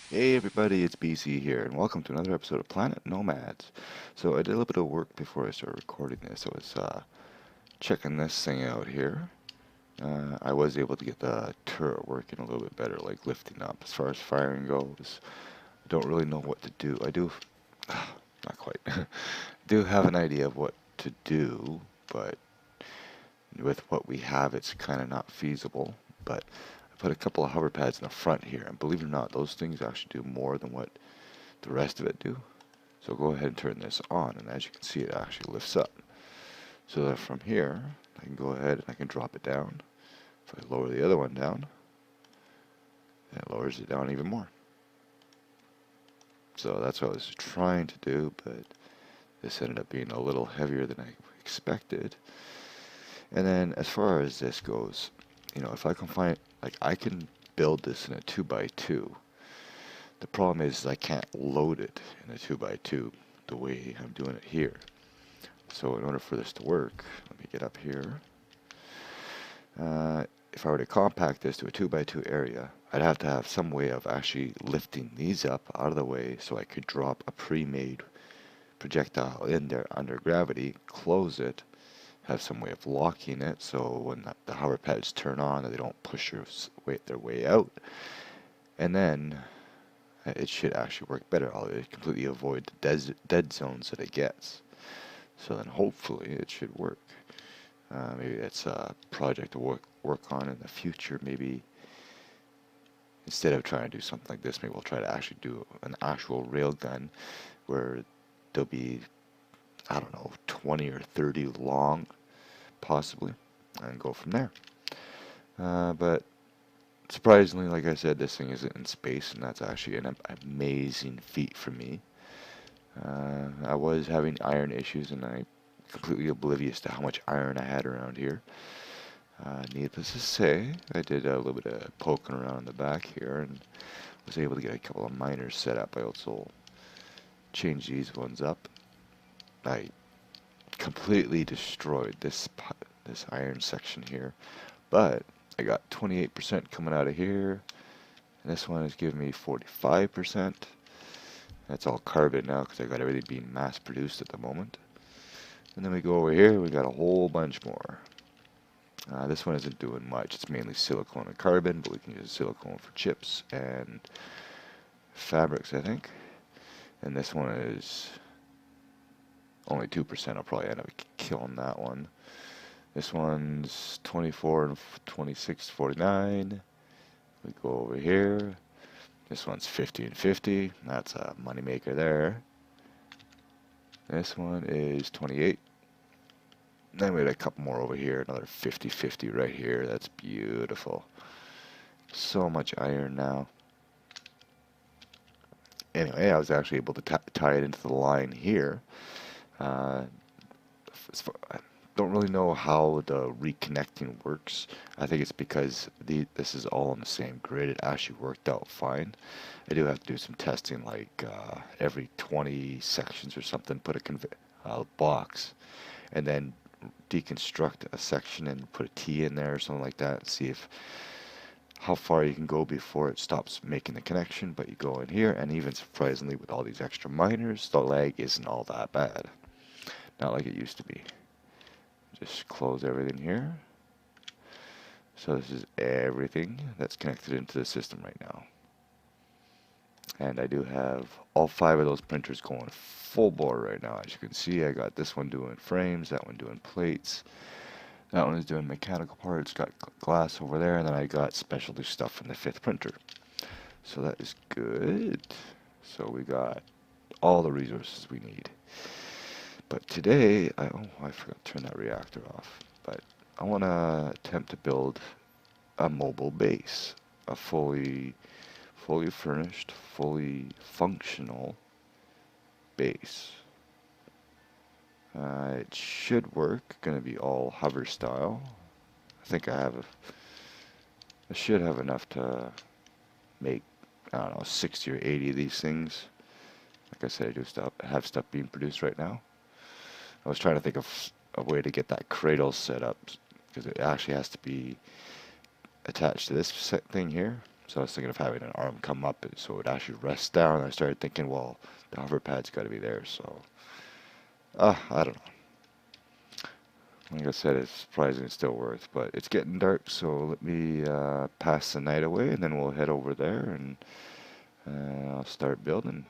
Hey everybody, it's BC here, and welcome to another episode of Planet Nomads. So I did a little bit of work before I started recording this. I was checking this thing out here. I was able to get the turret working a little bit better, like lifting up. As far as firing goes, I don't really know what to do. I do, not quite, do have an idea of what to do, but with what we have, it's kind of not feasible. But I put a couple of hover pads in the front here, and believe it or not, those things actually do more than what the rest of it do. So go ahead and turn this on, and as you can see, it actually lifts up. So that from here, I can go ahead and I can drop it down. If I lower the other one down, it lowers it down even more. So that's what I was trying to do, but this ended up being a little heavier than I expected. And then as far as this goes, if I can find, like, I can build this in a 2x2. The problem is I can't load it in a 2x2 the way I'm doing it here. So in order for this to work, let me get up here. If I were to compact this to a 2x2 area, I'd have to have some way of actually lifting these up out of the way so I could drop a pre-made projectile in there under gravity, close it, have some way of locking it so when the hover pads turn on, they don't push their way out. And then it should actually work better. I'll completely avoid the dead zones that it gets. So then hopefully it should work. Maybe that's a project to work on in the future. Maybe instead of trying to do something like this, maybe we'll try to actually do an actual railgun where there'll be, I don't know, 20 or 30 long, possibly, and go from there. But surprisingly, like I said, this thing isn't in space, and that's actually an amazing feat for me. I was having iron issues, and I completely oblivious to how much iron I had around here. Needless to say, I did a little bit of poking around in the back here and was able to get a couple of miners set up. I also changed these ones up. I completely destroyed this iron section here, but I got 28% coming out of here, and this one is giving me 45%. That's all carbon now because I got everything being mass produced at the moment. And then we go over here, we got a whole bunch more. This one isn't doing much. It's mainly silicone and carbon, but we can use silicone for chips and fabrics, I think. And this one is only 2%. I'll probably end up killing that one. This one's 24 and 26, 49. We go over here. This one's 50 and 50. That's a moneymaker there. This one is 28. Then we had a couple more over here. Another 50-50 right here. That's beautiful. So much iron now. Anyway, I was actually able to tie it into the line here. I don't really know how the reconnecting works. I think it's because this is all on the same grid. It actually worked out fine. I do have to do some testing, like every 20 sections or something, put a box, and then deconstruct a section and put a T in there or something like that, and see if how far you can go before it stops making the connection. But you go in here, and even surprisingly, with all these extra miners, the lag isn't all that bad. Not like it used to be. Just close everything here. So this is everything that's connected into the system right now. And I do have all 5 of those printers going full bore right now. As you can see, I got this one doing frames, that one doing plates, that one is doing mechanical parts, got glass over there, and then I got specialty stuff from the 5th printer. So that is good. So we got all the resources we need. But today, I forgot to turn that reactor off. But I want to attempt to build a mobile base, a fully furnished, fully functional base. It should work. Going to be all hover style. I think I should have enough to make, I don't know, 60 or 80 of these things. Like I said, I do have stuff being produced right now. I was trying to think of a way to get that cradle set up because it actually has to be attached to this thing here. So I was thinking of having an arm come up so it would actually rest down. I started thinking, well, the hover pad's got to be there. So, I don't know. Like I said, it's surprising it's still worth, but it's getting dark, so let me pass the night away, and then we'll head over there and I'll start building.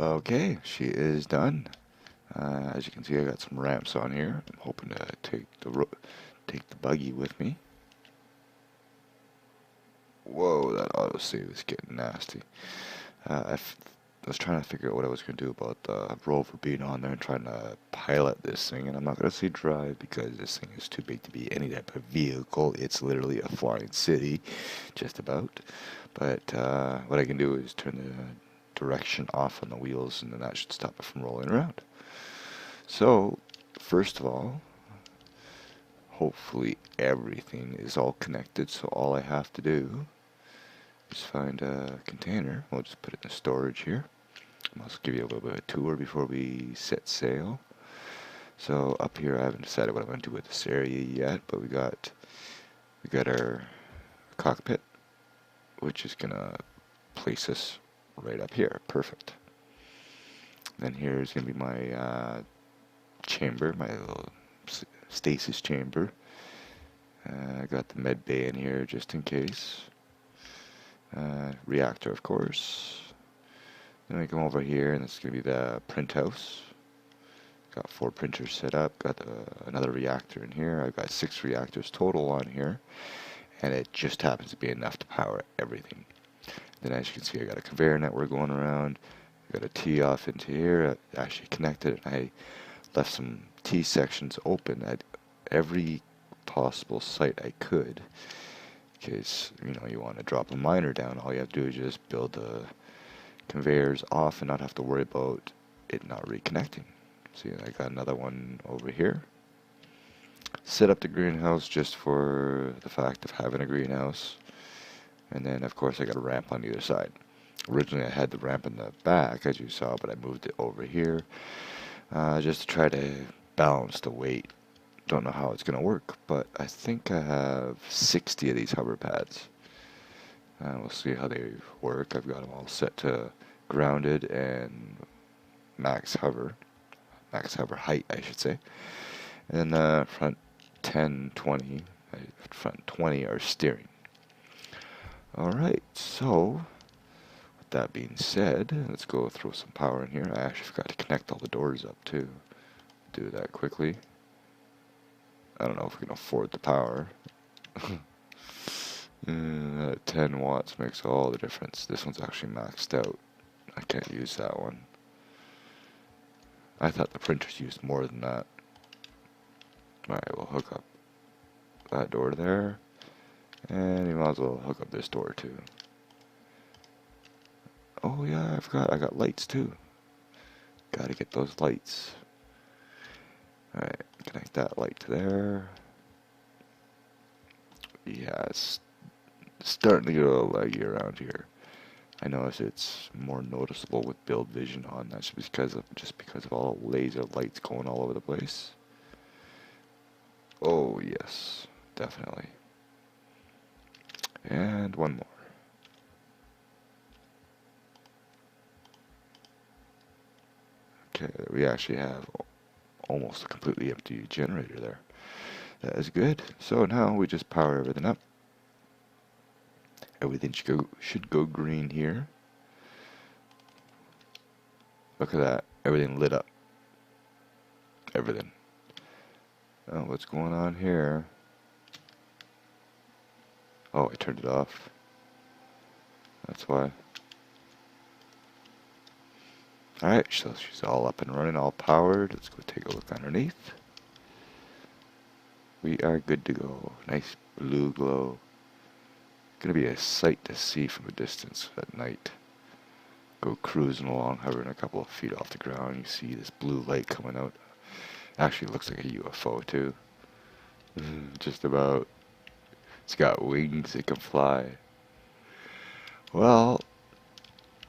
Okay, she is done. As you can see, I got some ramps on here. I'm hoping to take the buggy with me. Whoa, that autosave is getting nasty. I was trying to figure out what I was going to do about the rover being on there and trying to pilot this thing, and I'm not going to say drive because this thing is too big to be any type of vehicle. It's literally a flying city, just about. But what I can do is turn the direction off on the wheels, and then that should stop it from rolling around. So, first of all, hopefully everything is all connected, so all I have to do is find a container. We'll just put it in storage here. I'll just give you a little bit of a tour before we set sail. So up here, I haven't decided what I'm going to do with this area yet, but we got our cockpit, which is going to place us right up here. Perfect. Then here's going to be my chamber, my little stasis chamber. I got the med bay in here just in case. Reactor, of course. Then we come over here, and this is going to be the print house. Got 4 printers set up. Got another reactor in here. I've got 6 reactors total on here, and it just happens to be enough to power everything. Then, as you can see, I got a conveyor network going around. I got a T off into here. I actually connected, and I left some T sections open at every possible site I could. In case you want to drop a miner down, all you have to do is just build the conveyors off and not have to worry about it not reconnecting. See, I got another one over here. Set up the greenhouse just for the fact of having a greenhouse. And then, of course, I got a ramp on either side. Originally, I had the ramp in the back, as you saw, but I moved it over here just to try to balance the weight. Don't know how it's going to work, but I think I have 60 of these hover pads. We'll see how they work. I've got them all set to grounded and max hover height, I should say. And then the front front 20 are steering. Alright, so with that being said, let's go throw some power in here. I actually forgot to connect all the doors up too. Do that quickly. I don't know if we can afford the power. 10 watts makes all the difference. This one's actually maxed out. I can't use that one. I thought the printers used more than that. Alright, we'll hook up that door there. And you might as well hook up this door too. Oh yeah, I forgot. I got lights too. Gotta get those lights. Alright, connect that light to there. Yeah, it's starting to get a little laggy around here. I notice it's more noticeable with build vision on. That's just because of all laser lights going all over the place. Oh yes, definitely. And one more. Okay, we actually have almost a completely empty generator there. That is good. So now we just power everything up. Everything should go green here. Look at that. Everything lit up. Everything. Oh, what's going on here? Oh, I turned it off. That's why. Alright, so she's all up and running, all powered. Let's go take a look underneath. We are good to go. Nice blue glow. Gonna be a sight to see from a distance at night. Go cruising along, hovering a couple of feet off the ground. You see this blue light coming out. Actually looks like a UFO too. Just about. It's got wings, it can fly. Well,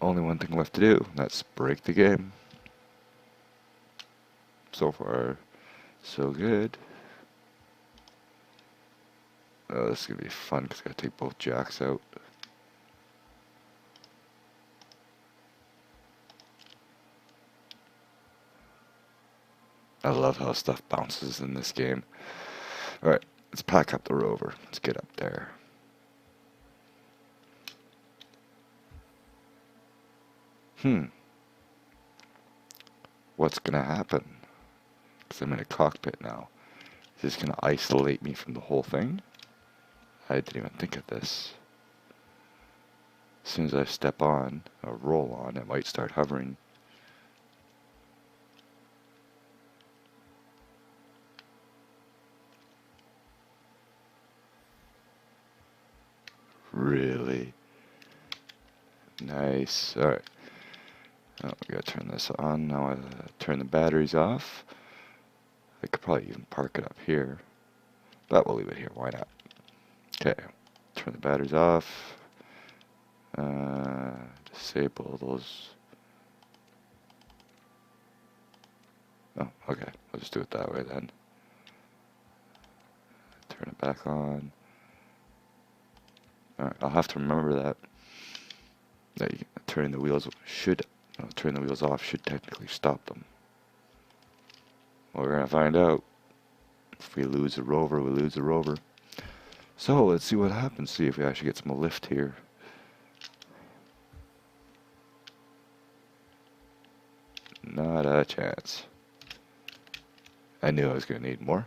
only one thing left to do. Let's break the game. So far, so good. Oh, this is going to be fun because I got to take both jacks out. I love how stuff bounces in this game. Alright, let's pack up the rover. Let's get up there. what's gonna happen? Because I'm in a cockpit now. Is this gonna isolate me from the whole thing? I didn't even think of this. As soon as I step on, or roll on, it might start hovering. Really? Nice. Alright. Oh, we gotta turn this on. Now I turn the batteries off. I could probably even park it up here. But we'll leave it here. Why not? Okay. Turn the batteries off. Disable those. Oh, okay. I'll just do it that way then. Turn it back on. Alright, I'll have to remember that. Turning the wheels off should technically stop them. Well, we're gonna find out. If we lose a rover, we lose a rover. So let's see what happens. See if we actually get some lift here. Not a chance. I knew I was gonna need more.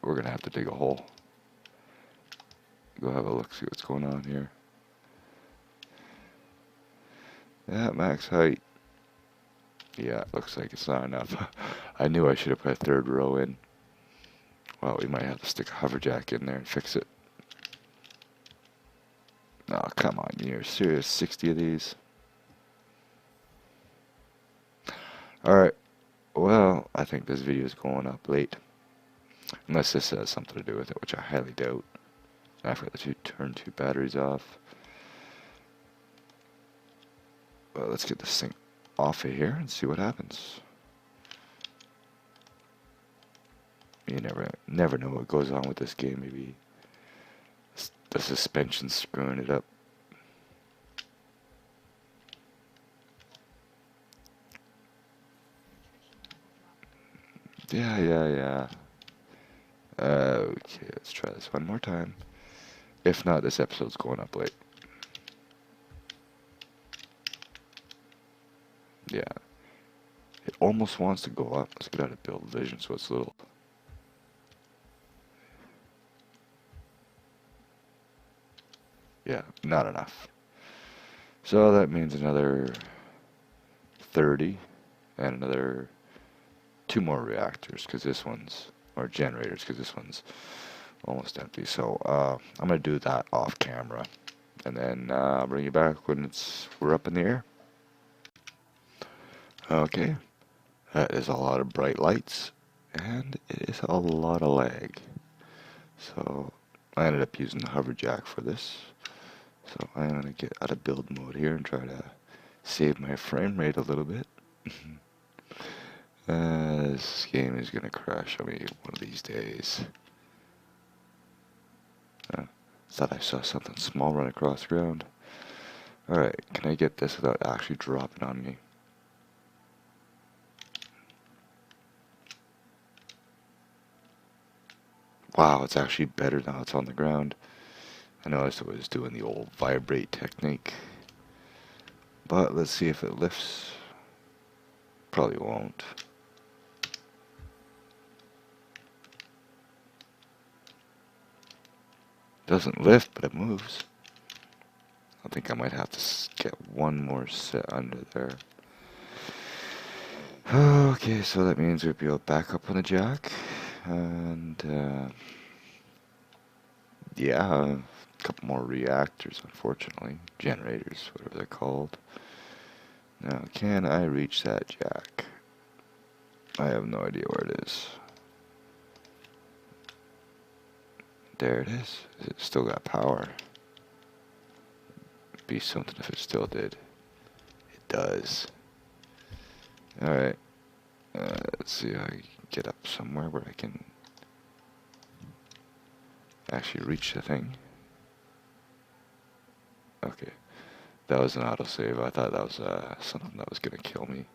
We're gonna have to dig a hole. Go have a look, see what's going on here. Yeah, max height. Yeah, it looks like it's not enough. I knew I should have put a third row in. Well, we might have to stick a hover jack in there and fix it. Oh, come on, you're serious? 60 of these? Alright, well, I think this video is going up late. Unless this has something to do with it, which I highly doubt. I forgot to turn 2 batteries off. Well, let's get this thing off of here and see what happens. You never know what goes on with this game. Maybe the suspension's screwing it up. Yeah. Okay, let's try this one more time. If not, this episode's going up late. Yeah. It almost wants to go up. Let's get out of build vision so it's little. Yeah, not enough. So that means another 30 and another 2 more reactors because this one's, or generators because this one's almost empty. So I'm going to do that off camera and then I'll bring you back when we're up in the air. Okay, that is a lot of bright lights and it is a lot of lag. So I ended up using the hover jack for this. So I'm going to get out of build mode here and try to save my frame rate a little bit. This game is going to crash on me one of these days. Thought I saw something small run across the ground. Alright, can I get this without actually dropping on me? Wow, it's actually better now it's on the ground. I noticed it was doing the old vibrate technique. But let's see if it lifts. Probably won't. Doesn't lift, but it moves. I think I might have to get one more set under there. Okay, so that means we'll be able to back up on the jack. And, yeah, a couple more reactors, unfortunately. Generators, whatever they're called. Now, can I reach that jack? I have no idea where it is. There it is. It still got power. It'd be something if it still did. It does. Alright. Let's see how I can get up somewhere where I can actually reach the thing. Okay. That was an autosave. I thought that was something that was going to kill me.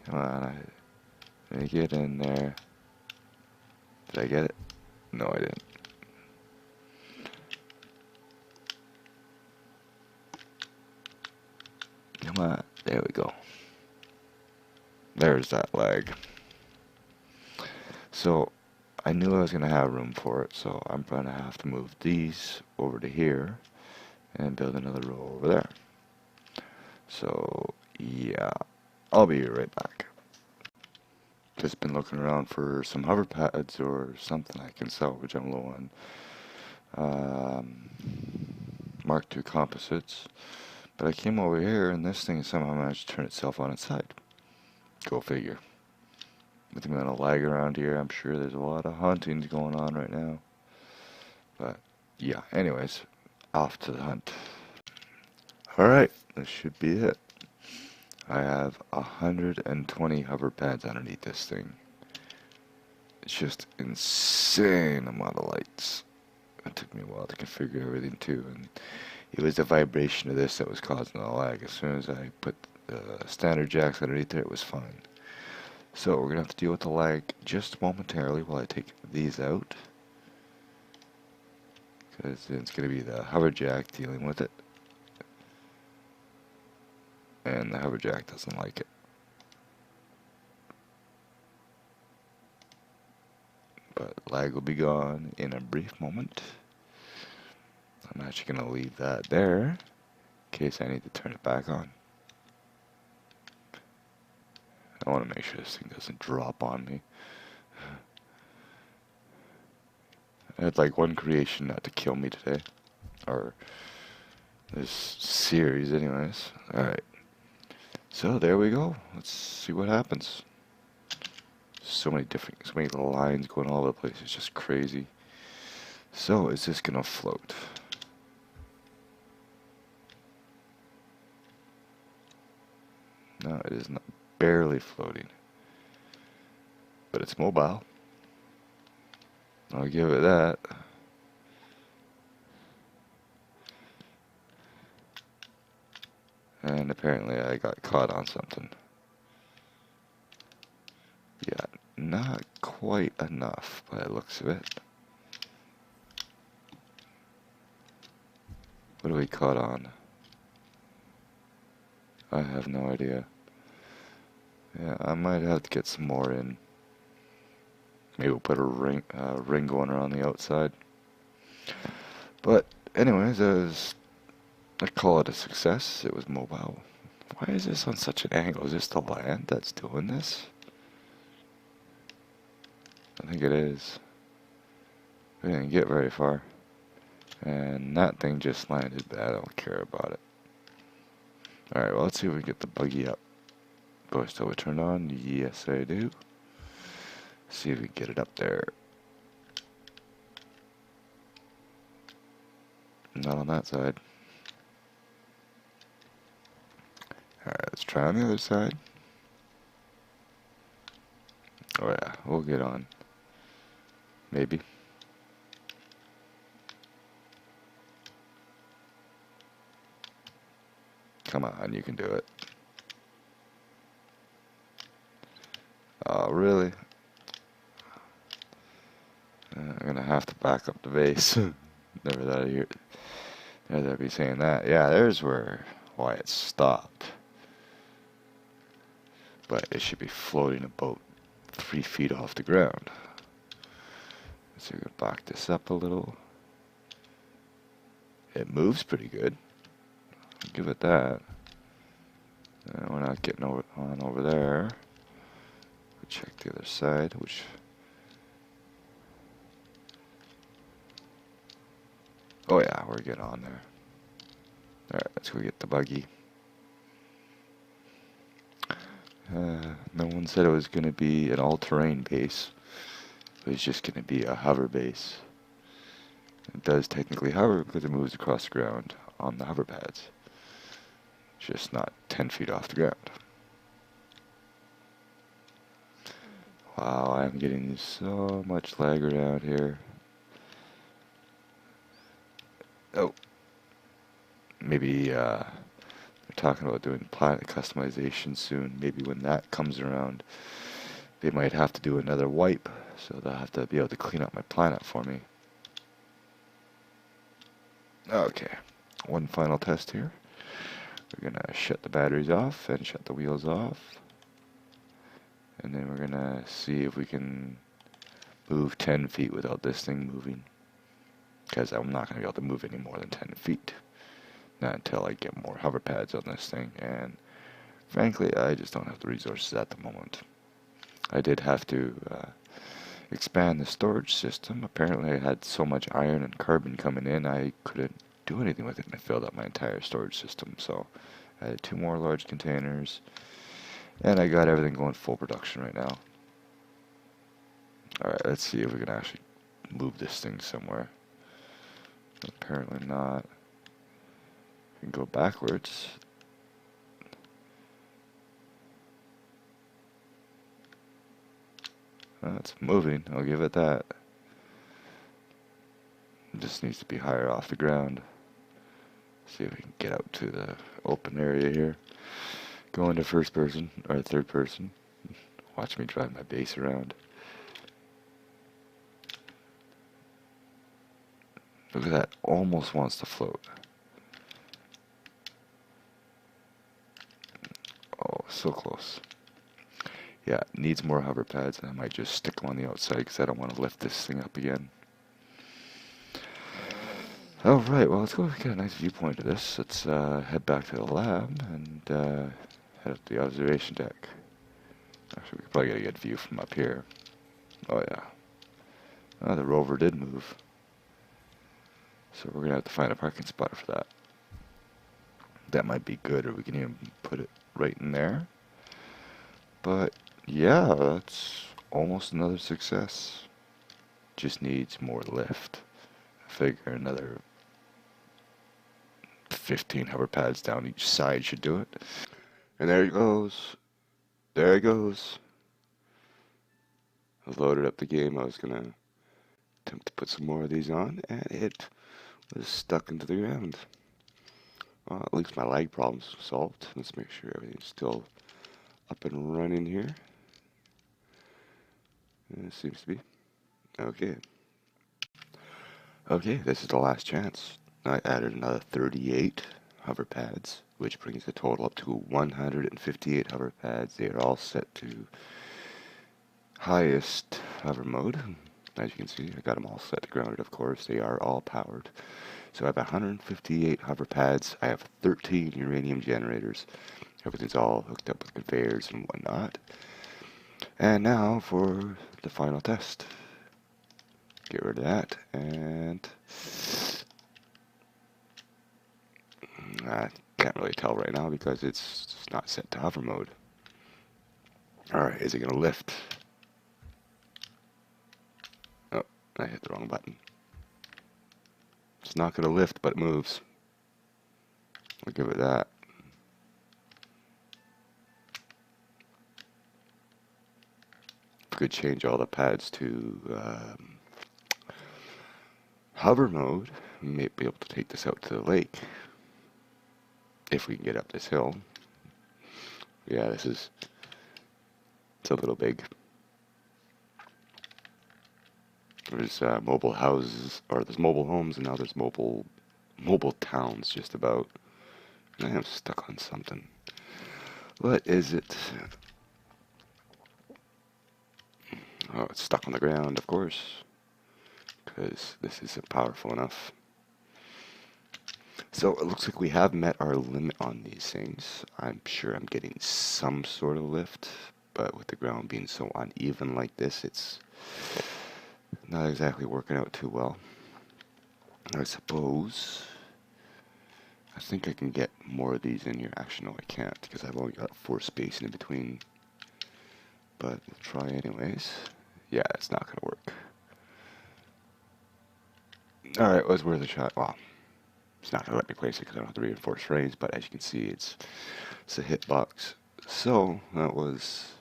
Come on, let me get in there. Did I get it? No, I didn't. Come on. There we go. There's that lag. So, I knew I was going to have room for it, so I'm going to have to move these over to here and build another row over there. So, yeah, I'll be right back. Just been looking around for some hover pads or something I can salvage. I'm low on Mark II composites. But I came over here and this thing somehow managed to turn itself on its side. Go figure. With the amount of lag around here, I'm sure there's a lot of hunting going on right now. But yeah, anyways, off to the hunt. Alright, this should be it. I have 120 hover pads underneath this thing. It's just insane amount of lights. It took me a while to configure everything too, and it was the vibration of this that was causing the lag. As soon as I put the standard jacks underneath there, it was fine. So we're going to have to deal with the lag just momentarily while I take these out, because it's going to be the hover jack dealing with it, and the hover jack doesn't like it. But lag will be gone in a brief moment. I'm actually going to leave that there in case I need to turn it back on. I want to make sure this thing doesn't drop on me. I had like one creation not to kill me today. Or this series anyways. Alright. So there we go. Let's see what happens. So many lines going all over the place. It's just crazy. So is this gonna float? No, it is not. Barely floating. But it's mobile. I'll give it that. And apparently I got caught on something. Yeah, not quite enough by the looks of it. What are we caught on? I have no idea. Yeah, I might have to get some more in. Maybe we'll put a ring going around the outside. But anyways, I call it a success. It was mobile. Why is this on such an angle? Is this the land that's doing this? I think it is. We didn't get very far. And that thing just landed, but I don't care about it. Alright, well, let's see if we can get the buggy up. Do I still have it turned on? Yes, I do. See if we can get it up there. Not on that side. Alright, let's try on the other side. Oh yeah, we'll get on. Maybe. Come on, you can do it. Oh, really? I'm gonna have to back up the base. Never thought I'd be saying that. Yeah, there's why it stopped. But it should be floating about 3 feet off the ground. So we're gonna back this up a little. It moves pretty good. I'll give it that. We're not getting over there. We'll check the other side, which. Oh yeah, we're getting on there. Alright, let's go get the buggy. No one said it was going to be an all-terrain base. It was just going to be a hover base. It does technically hover because it moves across the ground on the hover pads. Just not 10 feet off the ground. Wow, I'm getting so much lag around here. Oh. Maybe, they're talking about doing planet customization soon. Maybe when that comes around, they might have to do another wipe So they'll have to be able to clean up my planet for me. Okay, one final test here. We're gonna shut the batteries off and shut the wheels off. And then we're gonna see if we can move 10 feet without this thing moving. Because I'm not gonna be able to move any more than 10 feet. Not until I get more hover pads on this thing. And frankly, I just don't have the resources at the moment. I did have to expand the storage system. Apparently I had so much iron and carbon coming in, I couldn't do anything with it, and I filled up my entire storage system. So I had 2 more large containers, and I got everything going full production right now. Alright, let's see if we can actually move this thing somewhere. Apparently not. We can go backwards. It's moving, I'll give it that. It just needs to be higher off the ground. See if we can get out to the open area here. Go into first person, or third person. Watch me drive my base around. Look at that, almost wants to float. Oh, so close. Yeah, it needs more hover pads, and I might just stick them on the outside because I don't want to lift this thing up again. Alright, well, let's go get a nice viewpoint of this. Let's head back to the lab and head up the observation deck. Actually, we could probably get a good view from up here. Oh, yeah. Oh, the rover did move. So we're going to have to find a parking spot for that. That might be good, or we can even put it right in there. But yeah, that's almost another success. Just needs more lift. I figure another 15 hover pads down each side should do it. And there it goes. There it goes. I loaded up the game. I was gonna attempt to put some more of these on, and it was stuck into the ground. Well, at least my lag problem's solved. Let's make sure everything's still up and running here. It seems to be. Okay. Okay, this is the last chance. I added another 38 hover pads, which brings the total up to 158 hover pads. They are all set to highest hover mode. As you can see, I got them all set to grounded, of course. They are all powered. So I have 158 hover pads. I have 13 uranium generators. Everything's all hooked up with conveyors and whatnot. And now for the final test. Get rid of that, and I can't really tell right now because it's not set to hover mode. Alright, is it going to lift? Oh, I hit the wrong button. It's not going to lift, but it moves. I'll give it that. Could change all the pads to hover mode. We may be able to take this out to the lake if we can get up this hill. Yeah, it's a little big. There's mobile houses, or there's mobile homes, and now there's mobile towns just about. And I am stuck on something. What is it? Oh, it's stuck on the ground, of course, because this isn't powerful enough. So it looks like we have met our limit on these things. I'm sure I'm getting some sort of lift, but with the ground being so uneven like this, it's not exactly working out too well. I suppose I think I can get more of these in here. Actually, no, I can't, because I've only got 4 space in between. But we'll try anyways. Yeah, it's not gonna work. Alright, was worth a shot. Well, it's not gonna let me place it because I don't have the reinforced frames, but as you can see, it's a hitbox. So that was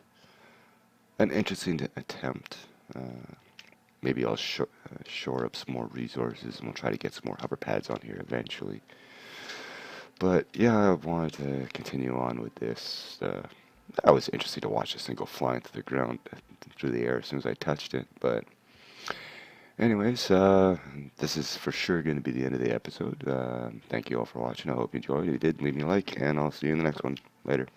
an interesting attempt. Maybe I'll shore up some more resources, and we'll try to get some more hover pads on here eventually. But yeah, I wanted to continue on with this. That was interesting to watch this thing go flying through the ground, through the air as soon as I touched it. But anyways, this is for sure going to be the end of the episode. Thank you all for watching. I hope you enjoyed. If you did, leave me a like, and I'll see you in the next one. Later.